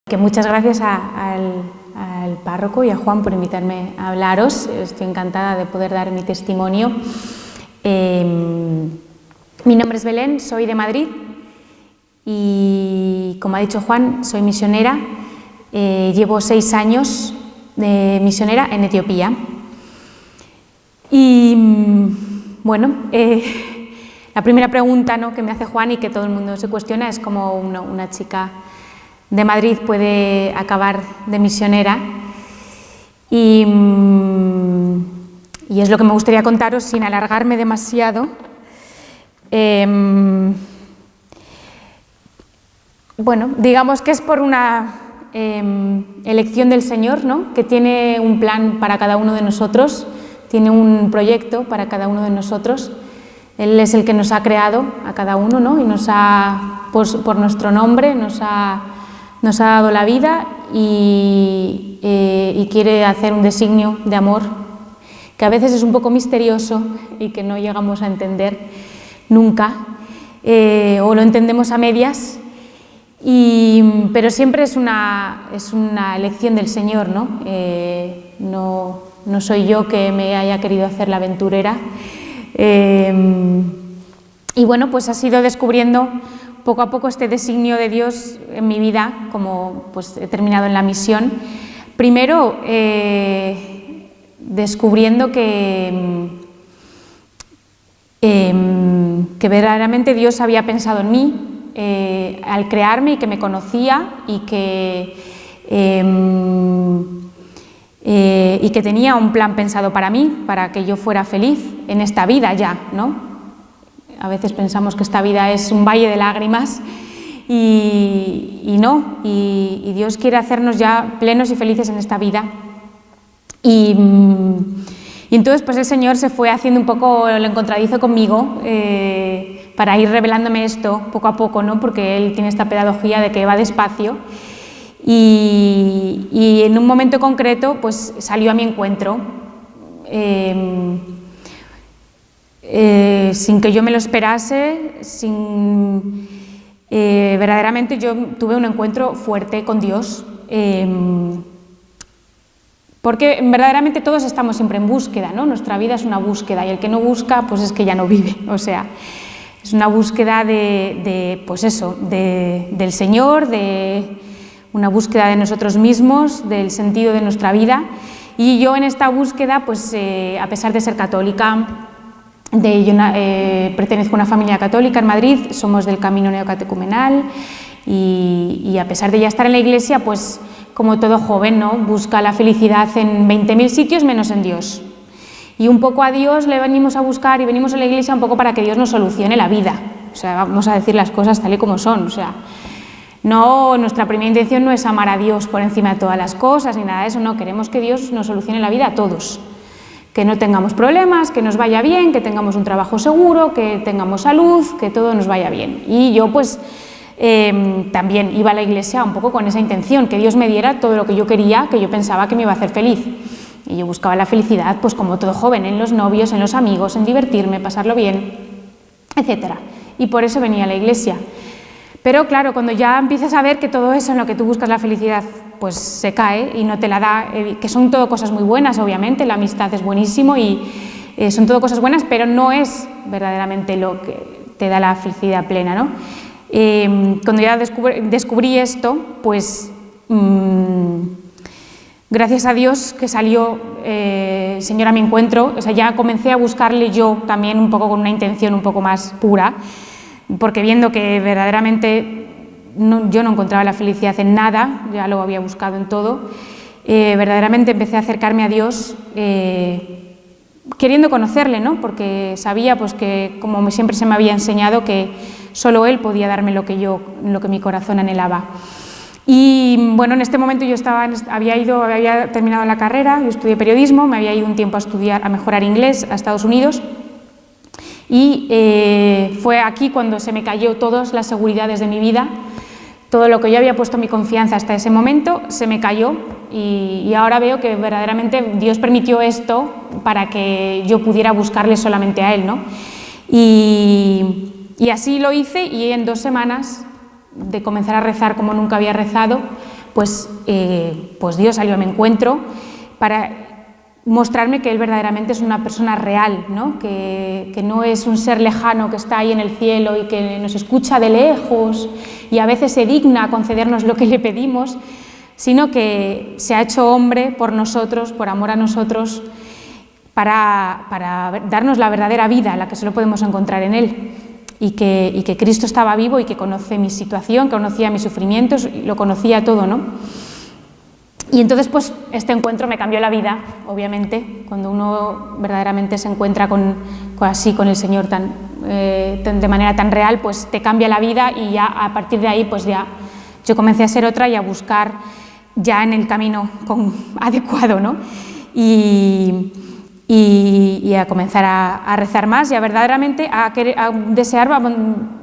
Que muchas gracias al párroco y a Juan por invitarme a hablaros. Estoy encantada de poder dar mi testimonio. Mi nombre es Belén, soy de Madrid y, como ha dicho Juan, soy misionera. Llevo 6 años de misionera en Etiopía. Y bueno, la primera pregunta, ¿no?, que me hace Juan y que todo el mundo se cuestiona es cómo una chica de Madrid puede acabar de misionera, y es lo que me gustaría contaros sin alargarme demasiado. Bueno, digamos que es por una elección del Señor, ¿no?, que tiene un plan para cada uno de nosotros, tiene un proyecto para cada uno de nosotros. Él es el que nos ha creado a cada uno, ¿no?, y nos ha, por nuestro nombre, nos ha dado la vida y quiere hacer un designio de amor que a veces es un poco misterioso y que no llegamos a entender nunca, o lo entendemos a medias, pero siempre es una elección del Señor, ¿no? No soy yo que me haya querido hacer la aventurera. Y bueno, pues ha sido descubriendo poco a poco este designio de Dios en mi vida, como pues he terminado en la misión. Primero, descubriendo que verdaderamente Dios había pensado en mí al crearme, y que me conocía y que tenía un plan pensado para mí, para que yo fuera feliz en esta vida ya, ¿no? A veces pensamos que esta vida es un valle de lágrimas y no, y Dios quiere hacernos ya plenos y felices en esta vida. Y entonces pues el Señor se fue haciendo un poco el encontradizo conmigo para ir revelándome esto poco a poco, ¿no?, porque Él tiene esta pedagogía de que va despacio. Y en un momento concreto pues salió a mi encuentro, sin que yo me lo esperase, verdaderamente yo tuve un encuentro fuerte con Dios, porque verdaderamente todos estamos siempre en búsqueda, ¿no? Nuestra vida es una búsqueda, y el que no busca pues es que ya no vive. O sea, es una búsqueda pues eso, del Señor, de una búsqueda de nosotros mismos, del sentido de nuestra vida. Y yo en esta búsqueda, pues a pesar de ser católica, pertenezco a una familia católica en Madrid, somos del camino neocatecumenal, y a pesar de ya estar en la iglesia, pues como todo joven, ¿no?, busca la felicidad en 20.000 sitios menos en Dios. Y un poco a Dios le venimos a buscar y venimos a la iglesia un poco para que Dios nos solucione la vida. O sea, vamos a decir las cosas tal y como son. O sea, no, nuestra primera intención no es amar a Dios por encima de todas las cosas ni nada de eso, no, queremos que Dios nos solucione la vida a todos. Que no tengamos problemas, que nos vaya bien, que tengamos un trabajo seguro, que tengamos salud, que todo nos vaya bien. Y yo pues también iba a la iglesia un poco con esa intención, que Dios me diera todo lo que yo quería, que yo pensaba que me iba a hacer feliz. Y yo buscaba la felicidad, pues como todo joven, en los novios, en los amigos, en divertirme, pasarlo bien, etc. Y por eso venía a la iglesia. Pero claro, cuando ya empiezas a ver que todo eso en lo que tú buscas la felicidad pues se cae y no te la da, que son todo cosas muy buenas, obviamente, la amistad es buenísimo y son todo cosas buenas, pero no es verdaderamente lo que te da la felicidad plena, ¿no? Cuando ya descubrí esto, pues gracias a Dios que salió Señor a mi encuentro, o sea, ya comencé a buscarle yo también un poco con una intención un poco más pura, porque viendo que verdaderamente yo no encontraba la felicidad en nada, ya lo había buscado en todo, verdaderamente empecé a acercarme a Dios queriendo conocerle, ¿no?, porque sabía pues que, como siempre se me había enseñado, que solo Él podía darme lo que mi corazón anhelaba. Y bueno, en este momento yo había terminado la carrera, yo estudié periodismo, me había ido un tiempo a mejorar inglés a Estados Unidos, y fue aquí cuando se me cayó todas las seguridades de mi vida. Todo lo que yo había puesto mi confianza hasta ese momento se me cayó, y ahora veo que verdaderamente Dios permitió esto para que yo pudiera buscarle solamente a Él, ¿no? Y así lo hice, y en 2 semanas de comenzar a rezar como nunca había rezado, pues Dios salió a mi encuentro para mostrarme que Él verdaderamente es una persona real, ¿no? Que no es un ser lejano que está ahí en el cielo y que nos escucha de lejos y a veces se digna a concedernos lo que le pedimos, sino que se ha hecho hombre por nosotros, por amor a nosotros, para darnos la verdadera vida, la que solo podemos encontrar en Él, y que Cristo estaba vivo y que conoce mi situación, que conocía mis sufrimientos, lo conocía todo, ¿no? Y entonces, pues, este encuentro me cambió la vida, obviamente, cuando uno verdaderamente se encuentra con el Señor de manera tan real, pues te cambia la vida, y ya a partir de ahí, pues ya yo comencé a ser otra y a buscar ya en el camino adecuado, ¿no? Y a comenzar a rezar más y a verdaderamente a desear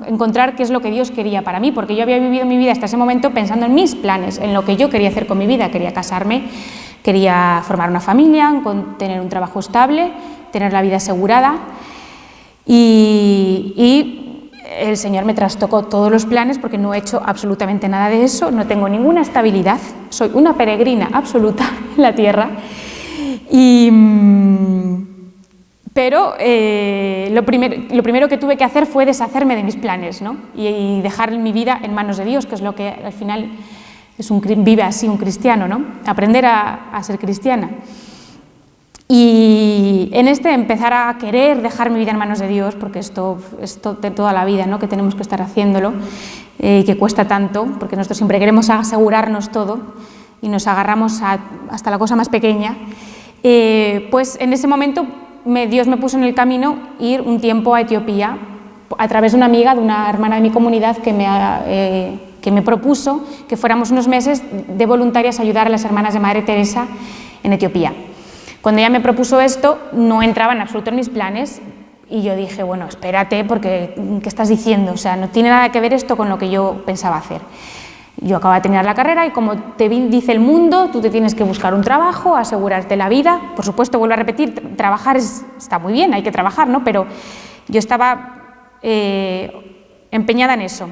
encontrar qué es lo que Dios quería para mí, porque yo había vivido mi vida hasta ese momento pensando en mis planes, en lo que yo quería hacer con mi vida. Quería casarme, quería formar una familia, tener un trabajo estable, tener la vida asegurada, y el Señor me trastocó todos los planes porque no he hecho absolutamente nada de eso, no tengo ninguna estabilidad, soy una peregrina absoluta en la tierra. Pero lo primero que tuve que hacer fue deshacerme de mis planes, ¿no? y dejar mi vida en manos de Dios, que es lo que al final vive así un cristiano, ¿no? Aprender a ser cristiana. Y en empezar a querer dejar mi vida en manos de Dios, porque esto es de toda la vida, ¿no? Que tenemos que estar haciéndolo, que cuesta tanto, porque nosotros siempre queremos asegurarnos todo y nos agarramos hasta la cosa más pequeña. Pues en ese momento Dios me puso en el camino ir un tiempo a Etiopía a través de una amiga, de una hermana de mi comunidad que me propuso que fuéramos unos meses de voluntarias a ayudar a las hermanas de Madre Teresa en Etiopía. Cuando ella me propuso esto, no entraba en absoluto en mis planes, y yo dije, bueno, espérate, porque ¿qué estás diciendo? O sea, no tiene nada que ver esto con lo que yo pensaba hacer. Yo acabo de terminar la carrera y, como te dice el mundo, tú te tienes que buscar un trabajo, asegurarte la vida. Por supuesto, vuelvo a repetir, trabajar está muy bien, hay que trabajar, ¿no? Pero yo estaba empeñada en eso.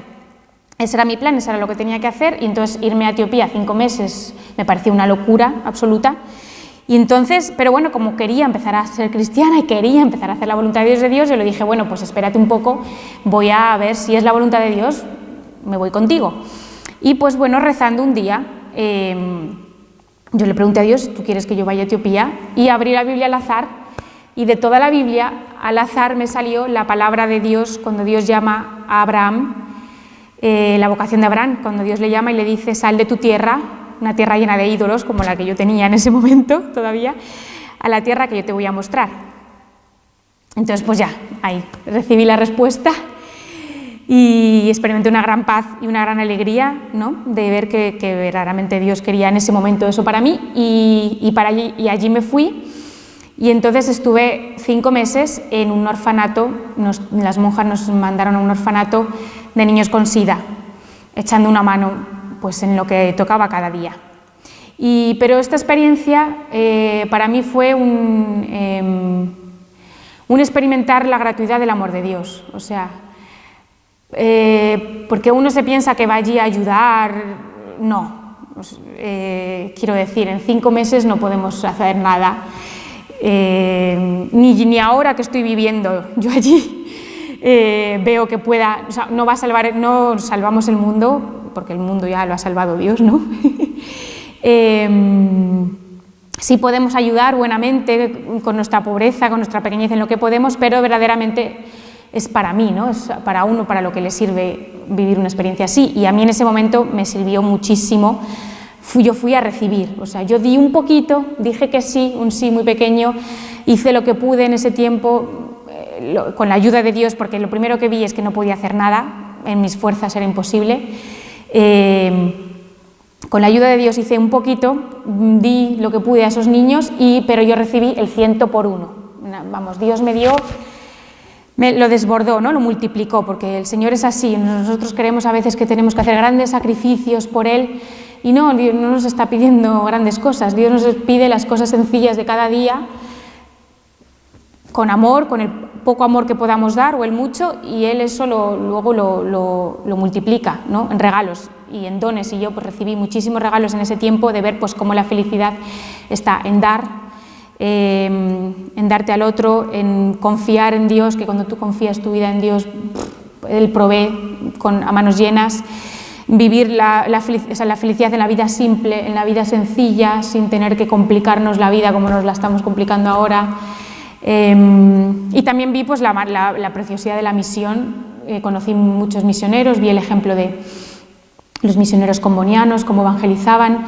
Ese era mi plan, eso era lo que tenía que hacer, y entonces irme a Etiopía 5 meses me parecía una locura absoluta. Y entonces, pero bueno, como quería empezar a ser cristiana y quería empezar a hacer la voluntad de Dios, yo le dije, bueno, pues espérate un poco, voy a ver si es la voluntad de Dios, me voy contigo. Y pues bueno, rezando un día, yo le pregunté a Dios, ¿tú quieres que yo vaya a Etiopía? Y abrí la Biblia al azar, y de toda la Biblia, al azar me salió la palabra de Dios cuando Dios llama a Abraham, la vocación de Abraham, cuando Dios le llama y le dice, sal de tu tierra, una tierra llena de ídolos, como la que yo tenía en ese momento todavía, a la tierra que yo te voy a mostrar. Entonces, pues ya, ahí recibí la respuesta y experimenté una gran paz y una gran alegría, ¿no? De ver que verdaderamente Dios quería en ese momento eso para mí, y allí me fui. Y entonces estuve 5 meses en un orfanato, las monjas nos mandaron a un orfanato de niños con SIDA, echando una mano pues en lo que tocaba cada día. Pero esta experiencia para mí fue un experimentar la gratuidad del amor de Dios, o sea, porque uno se piensa que va allí a ayudar, no, quiero decir, en 5 meses no podemos hacer nada, ni ahora que estoy viviendo yo allí veo que pueda, o sea, no salvamos el mundo, porque el mundo ya lo ha salvado Dios, ¿no? Sí podemos ayudar buenamente con nuestra pobreza, con nuestra pequeñez en lo que podemos, pero verdaderamente es para mí, ¿no? Es para uno, para lo que le sirve vivir una experiencia así, y a mí en ese momento me sirvió muchísimo. Yo fui a recibir, o sea, yo di un poquito, dije que sí, un sí muy pequeño, hice lo que pude en ese tiempo, con la ayuda de Dios, porque lo primero que vi es que no podía hacer nada, en mis fuerzas era imposible. Con la ayuda de Dios hice un poquito, di lo que pude a esos niños, pero yo recibí el 100 por 1. Vamos, Dios me dio, lo desbordó, ¿no? Lo multiplicó, porque el Señor es así. Nosotros creemos a veces que tenemos que hacer grandes sacrificios por Él, y no, Dios no nos está pidiendo grandes cosas. Dios nos pide las cosas sencillas de cada día, con amor, con el poco amor que podamos dar o el mucho, y Él eso luego lo multiplica, ¿no? En regalos. y en dones, y yo pues recibí muchísimos regalos en ese tiempo de ver pues cómo la felicidad está en dar, en darte al otro, en confiar en Dios, que cuando tú confías tu vida en Dios, Él provee a manos llenas, vivir la felicidad en la vida simple, en la vida sencilla, sin tener que complicarnos la vida como nos la estamos complicando ahora. Y también vi pues, la preciosidad de la misión. Conocí muchos misioneros, vi el ejemplo de los misioneros combonianos, cómo evangelizaban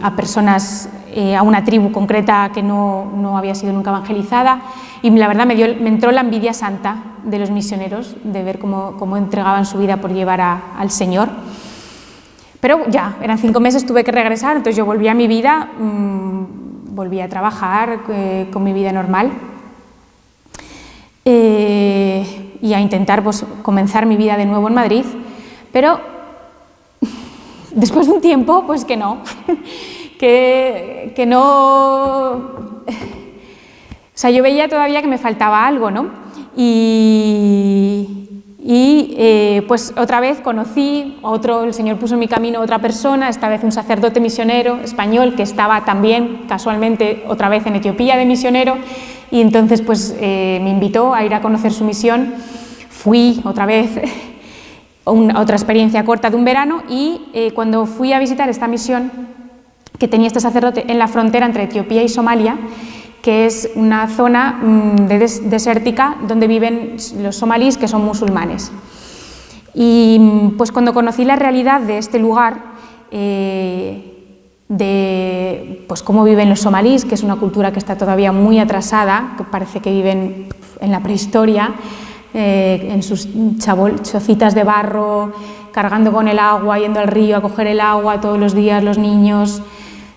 a personas, a una tribu concreta que no había sido nunca evangelizada, y la verdad me entró la envidia santa de los misioneros, de ver cómo entregaban su vida por llevar al Señor. Pero ya, eran 5 meses, tuve que regresar, entonces yo volví a mi vida, volví a trabajar con mi vida normal y a intentar pues, comenzar mi vida de nuevo en Madrid, pero después de un tiempo, pues que no, que no, o sea, yo veía todavía que me faltaba algo, ¿no? Pues otra vez conocí el Señor puso en mi camino otra persona, esta vez un sacerdote misionero español que estaba también casualmente otra vez en Etiopía de misionero, y entonces pues me invitó a ir a conocer su misión. Fui otra vez, otra experiencia corta de un verano, y cuando fui a visitar esta misión que tenía este sacerdote en la frontera entre Etiopía y Somalia, que es una zona desértica donde viven los somalíes, que son musulmanes. Y pues cuando conocí la realidad de este lugar, de pues cómo viven los somalíes, que es una cultura que está todavía muy atrasada, que parece que viven en la prehistoria, en sus chocitas de barro, cargando con el agua, yendo al río a coger el agua todos los días los niños.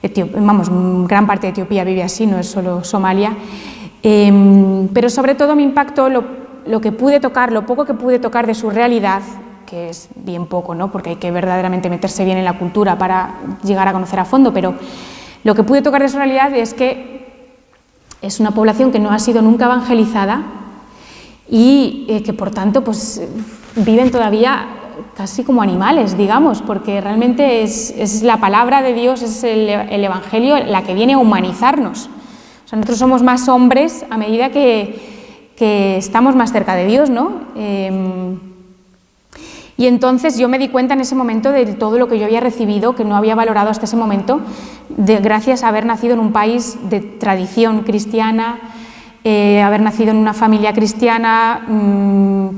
Gran parte de Etiopía vive así, no es solo Somalia, pero sobre todo me impactó lo que pude tocar, lo poco que pude tocar de su realidad, que es bien poco, ¿no? Porque hay que verdaderamente meterse bien en la cultura para llegar a conocer a fondo, pero lo que pude tocar de su realidad es que es una población que no ha sido nunca evangelizada y que por tanto pues, viven todavía casi como animales, digamos, porque realmente es la palabra de Dios, es el Evangelio la que viene a humanizarnos. O sea, nosotros somos más hombres a medida que estamos más cerca de Dios, ¿no? Y entonces yo me di cuenta en ese momento de todo lo que yo había recibido, que no había valorado hasta ese momento, gracias a haber nacido en un país de tradición cristiana, haber nacido en una familia cristiana,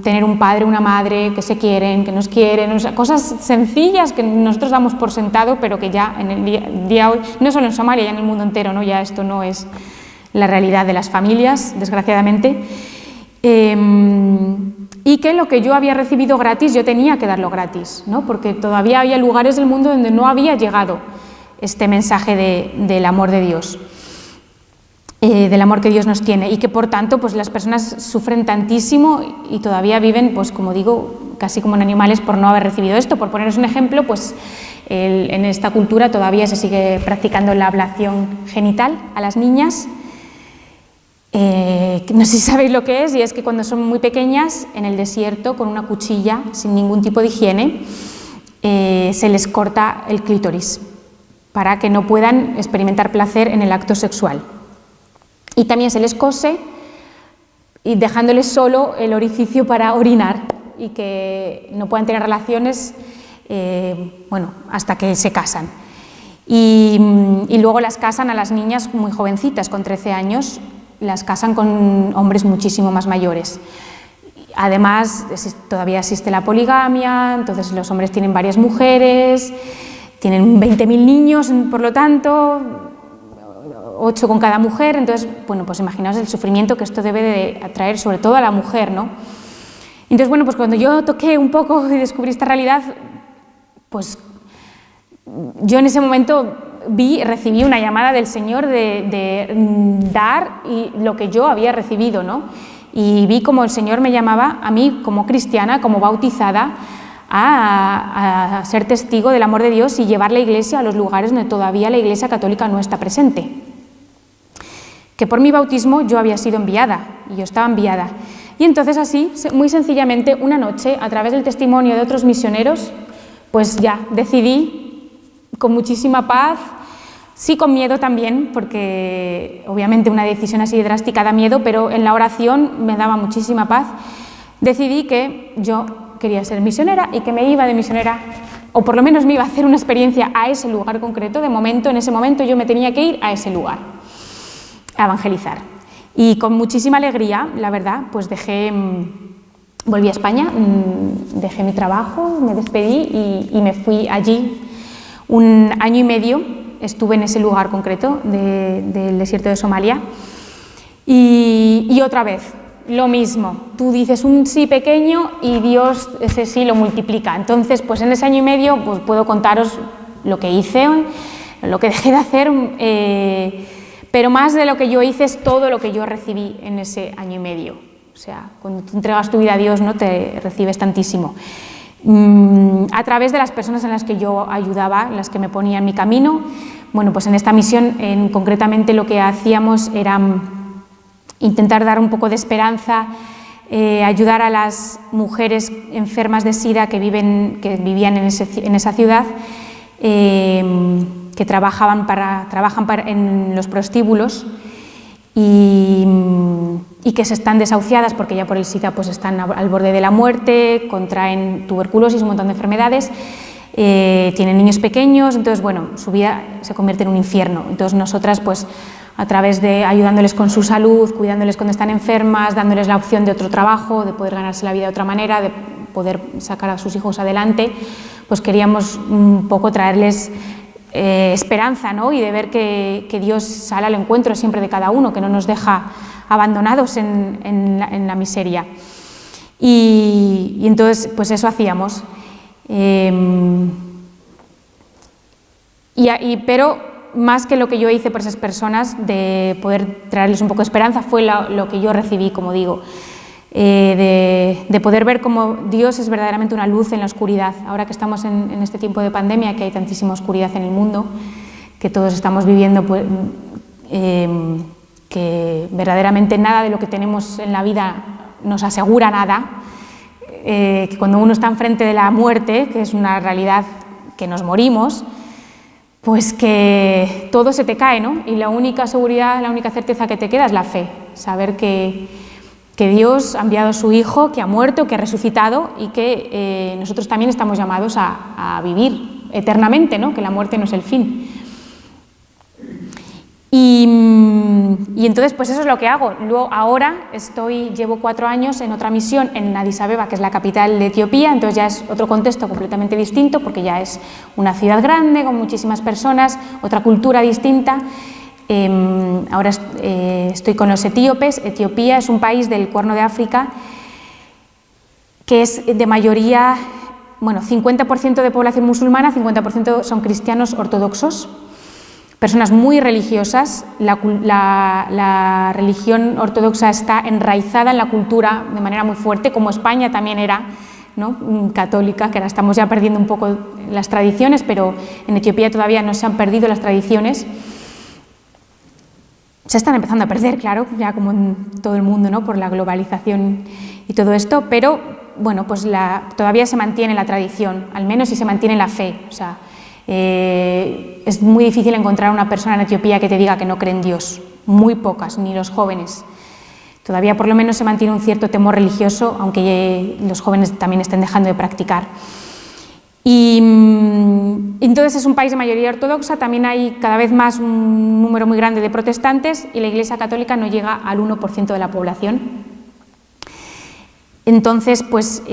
tener un padre, una madre que se quieren, que nos quieren, o sea, cosas sencillas que nosotros damos por sentado, pero que ya en el día hoy, no solo en Somalia, ya en el mundo entero, ¿no? Ya esto no es la realidad de las familias, desgraciadamente, y que lo que yo había recibido gratis, yo tenía que darlo gratis, ¿no? Porque todavía había lugares del mundo donde no había llegado este mensaje del amor de Dios. Del amor que Dios nos tiene, y que por tanto pues las personas sufren tantísimo y todavía viven, pues como digo, casi como en animales por no haber recibido esto. Por poneros un ejemplo, pues en esta cultura todavía se sigue practicando la ablación genital a las niñas. No sé si sabéis lo que es, y es que cuando son muy pequeñas, en el desierto, con una cuchilla, sin ningún tipo de higiene, se les corta el clítoris para que no puedan experimentar placer en el acto sexual. Y también se les cose, y dejándoles solo el orificio para orinar, y que no puedan tener relaciones hasta que se casan. Y luego las casan a las niñas muy jovencitas, con 13 años, las casan con hombres muchísimo más mayores. Además, todavía existe la poligamia, entonces los hombres tienen varias mujeres, tienen 20.000 niños, por lo tanto, 8 con cada mujer. Entonces, bueno, pues imaginaos el sufrimiento que esto debe de atraer sobre todo a la mujer, ¿no? Entonces, bueno, pues cuando yo toqué un poco y descubrí esta realidad, pues yo en ese momento recibí una llamada del Señor de dar y lo que yo había recibido, ¿no? Y vi como el Señor me llamaba a mí como cristiana, como bautizada, a ser testigo del amor de Dios y llevar la Iglesia a los lugares donde todavía la Iglesia católica no está presente. Que por mi bautismo yo había sido enviada, y yo estaba enviada. Y entonces así, muy sencillamente, una noche, a través del testimonio de otros misioneros, pues ya decidí con muchísima paz, sí con miedo también, porque obviamente una decisión así de drástica da miedo, pero en la oración me daba muchísima paz. Decidí que yo quería ser misionera y que me iba de misionera, o por lo menos me iba a hacer una experiencia a ese lugar concreto. De momento, en ese momento yo me tenía que ir a ese lugar a evangelizar. Y con muchísima alegría, la verdad, pues volví a España, dejé mi trabajo, me despedí y me fui allí 1 año y medio. Estuve en ese lugar concreto del desierto de Somalia y otra vez lo mismo, tú dices un sí pequeño y Dios ese sí lo multiplica. Entonces, pues en ese año y medio pues puedo contaros lo que hice, lo que dejé de hacer, pero más de lo que yo hice es todo lo que yo recibí en ese año y medio. O sea, cuando tú entregas tu vida a Dios, ¿no?, te recibes tantísimo. A través de las personas en las que yo ayudaba, las que me ponían en mi camino. Bueno, pues en esta misión concretamente lo que hacíamos era intentar dar un poco de esperanza, ayudar a las mujeres enfermas de SIDA que vivían en esa ciudad, que trabajan en los prostíbulos y que se están desahuciadas porque ya por el SIDA pues están al borde de la muerte, contraen tuberculosis, un montón de enfermedades, tienen niños pequeños, entonces bueno, su vida se convierte en un infierno. Entonces nosotras pues a través de ayudándoles con su salud, cuidándoles cuando están enfermas, dándoles la opción de otro trabajo, de poder ganarse la vida de otra manera, de poder sacar a sus hijos adelante, pues queríamos un poco traerles esperanza, ¿no?, y de ver que Dios sale al encuentro siempre de cada uno, que no nos deja abandonados en la miseria. Y entonces pues eso hacíamos. Pero más que lo que yo hice por esas personas, de poder traerles un poco de esperanza, fue lo que yo recibí, como digo, de poder ver cómo Dios es verdaderamente una luz en la oscuridad. Ahora que estamos en este tiempo de pandemia, que hay tantísima oscuridad en el mundo, que todos estamos viviendo, pues, que verdaderamente nada de lo que tenemos en la vida nos asegura nada, que cuando uno está enfrente de la muerte, que es una realidad que nos morimos, pues que todo se te cae, ¿no? Y la única seguridad, la única certeza que te queda es la fe, saber que Dios ha enviado a su Hijo, que ha muerto, que ha resucitado y que nosotros también estamos llamados a vivir eternamente, ¿no?, que la muerte no es el fin. Y entonces pues eso es lo que hago. Luego ahora llevo 4 años en otra misión en Addis Abeba, que es la capital de Etiopía, entonces ya es otro contexto completamente distinto porque ya es una ciudad grande con muchísimas personas, otra cultura distinta. Ahora estoy con los etíopes. Etiopía es un país del Cuerno de África que es de mayoría, bueno, 50% de población musulmana, 50% son cristianos ortodoxos. Personas muy religiosas, la religión ortodoxa está enraizada en la cultura de manera muy fuerte, como España también era, ¿no?, católica, que ahora estamos ya perdiendo un poco las tradiciones, pero en Etiopía todavía no se han perdido las tradiciones. Se están empezando a perder, claro, ya como en todo el mundo, ¿no?, por la globalización y todo esto, pero bueno, pues todavía se mantiene la tradición, al menos, y se mantiene la fe. O sea, es muy difícil encontrar una persona en Etiopía que te diga que no cree en Dios, muy pocas, ni los jóvenes. Todavía por lo menos se mantiene un cierto temor religioso, aunque los jóvenes también estén dejando de practicar. Y entonces es un país de mayoría ortodoxa, también hay cada vez más un número muy grande de protestantes y la Iglesia Católica no llega al 1% de la población. Entonces, pues yo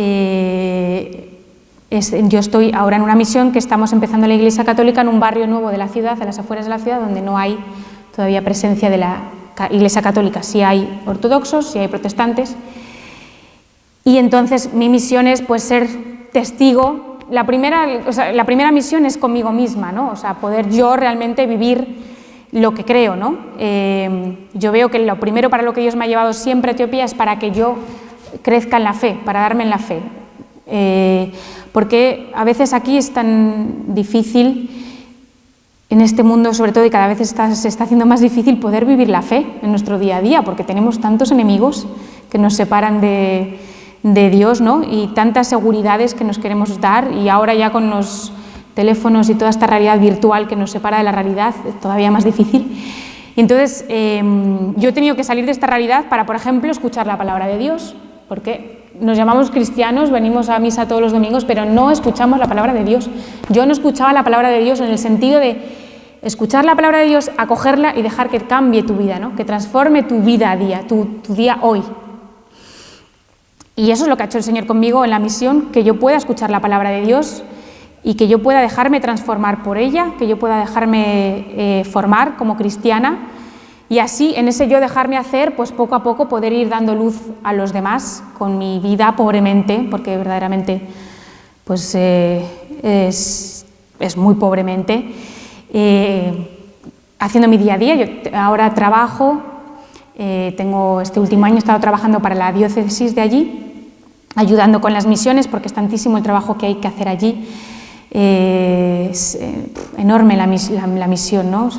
estoy ahora en una misión que estamos empezando la Iglesia Católica en un barrio nuevo de la ciudad, a las afueras de la ciudad, donde no hay todavía presencia de la Iglesia Católica. Sí hay ortodoxos, sí hay protestantes. Y entonces mi misión es pues ser testigo. La primera misión es conmigo misma, ¿no? O sea, poder yo realmente vivir lo que creo, ¿no? Yo veo que lo primero para lo que Dios me ha llevado siempre a Etiopía es para que yo crezca en la fe, para darme en la fe. Porque a veces aquí es tan difícil, en este mundo sobre todo, y cada vez se está haciendo más difícil poder vivir la fe en nuestro día a día, porque tenemos tantos enemigos que nos separan de de Dios, ¿no? Y tantas seguridades que nos queremos dar, y ahora ya con los teléfonos y toda esta realidad virtual que nos separa de la realidad, es todavía más difícil. Y entonces yo he tenido que salir de esta realidad para, por ejemplo, escuchar la palabra de Dios, porque nos llamamos cristianos, venimos a misa todos los domingos, pero no escuchamos la palabra de Dios. Yo no escuchaba la palabra de Dios en el sentido de escuchar la palabra de Dios, acogerla y dejar que cambie tu vida, ¿no? Que transforme tu vida a día, tu día hoy. Y eso es lo que ha hecho el Señor conmigo en la misión, que yo pueda escuchar la palabra de Dios y que yo pueda dejarme transformar por ella, que yo pueda dejarme formar como cristiana, y así en ese yo dejarme hacer, pues poco a poco poder ir dando luz a los demás con mi vida pobremente, porque verdaderamente pues es muy pobremente, haciendo mi día a día. Yo ahora trabajo, este último año he estado trabajando para la diócesis de allí, ayudando con las misiones, porque es tantísimo el trabajo que hay que hacer allí. Es enorme la misión, ¿no?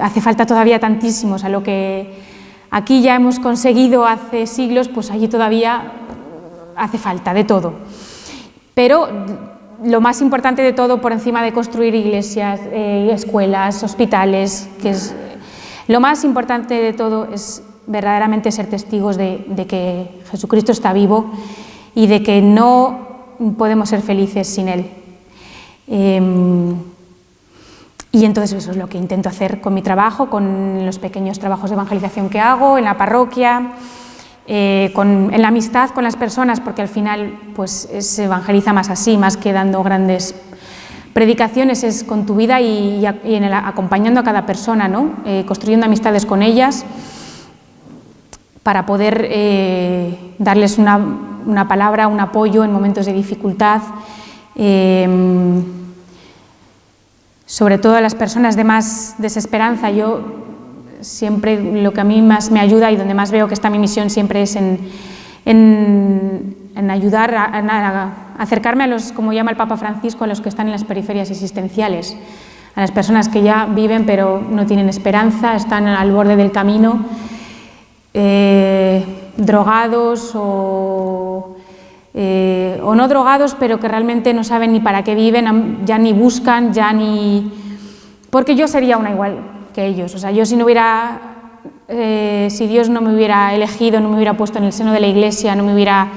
Hace falta todavía tantísimo, o sea, lo que aquí ya hemos conseguido hace siglos, pues allí todavía hace falta de todo. Pero lo más importante de todo, por encima de construir iglesias, escuelas, hospitales, lo más importante de todo es verdaderamente ser testigos de que Jesucristo está vivo y de que no podemos ser felices sin Él. Y entonces eso es lo que intento hacer con mi trabajo, con los pequeños trabajos de evangelización que hago en la parroquia, en la amistad con las personas, porque al final pues, se evangeliza más así, más que dando grandes predicaciones, es con tu vida y acompañando a cada persona, ¿no? Construyendo amistades con ellas para poder darles una palabra, un apoyo en momentos de dificultad. Sobre todo a las personas de más desesperanza, yo siempre lo que a mí más me ayuda y donde más veo que está mi misión siempre es en ayudar a acercarme a los, como llama el Papa Francisco, a los que están en las periferias existenciales, a las personas que ya viven pero no tienen esperanza, están al borde del camino, drogados o no drogados, pero que realmente no saben ni para qué viven, ya ni buscan, porque yo sería una igual que ellos. O sea, yo si Dios no me hubiera elegido, no me hubiera puesto en el seno de la Iglesia, no me hubiera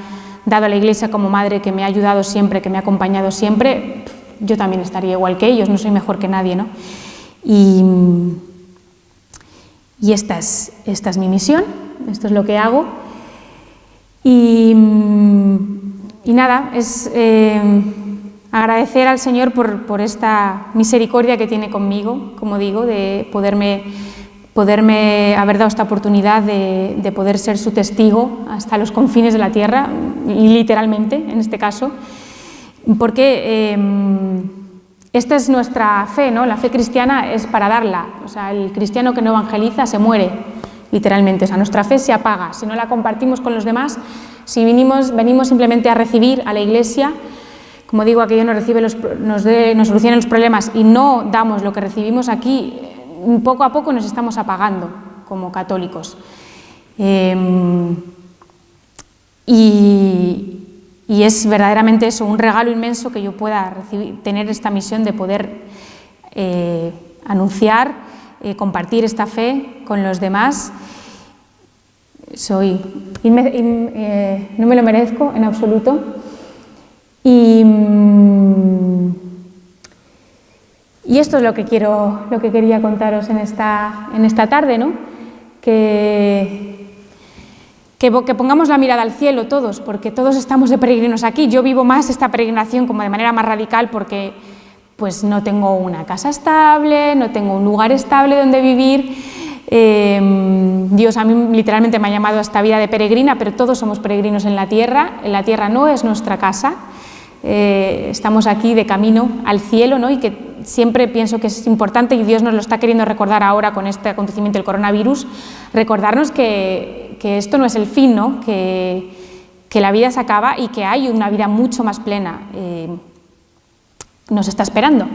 dado a la Iglesia como madre que me ha ayudado siempre, que me ha acompañado siempre, yo también estaría igual que ellos, no soy mejor que nadie, ¿no? Y esta es mi misión, esto es lo que hago. Y nada, es agradecer al Señor por esta misericordia que tiene conmigo, como digo, de poderme haber dado esta oportunidad de poder ser su testigo hasta los confines de la tierra, y literalmente en este caso, porque esta es nuestra fe, ¿no? La fe cristiana es para darla, o sea, el cristiano que no evangeliza se muere, literalmente, o sea, nuestra fe se apaga, si no la compartimos con los demás, si venimos simplemente a recibir a la Iglesia, como digo, aquello nos soluciona los problemas y no damos lo que recibimos aquí, poco a poco nos estamos apagando como católicos. Y es verdaderamente eso, un regalo inmenso que yo pueda tener esta misión de poder anunciar, compartir esta fe con los demás. No me lo merezco en absoluto. Y esto es lo que quería contaros en esta tarde, ¿no? Que pongamos la mirada al cielo todos, porque todos estamos de peregrinos aquí. Yo vivo más esta peregrinación como de manera más radical porque pues no tengo una casa estable, no tengo un lugar estable donde vivir. Dios a mí literalmente me ha llamado a esta vida de peregrina, pero todos somos peregrinos en la tierra no es nuestra casa. Estamos aquí de camino al cielo, ¿no? Y que siempre pienso que es importante, y Dios nos lo está queriendo recordar ahora con este acontecimiento del coronavirus, recordarnos que esto no es el fin, ¿no? Que la vida se acaba y que hay una vida mucho más plena, nos está esperando.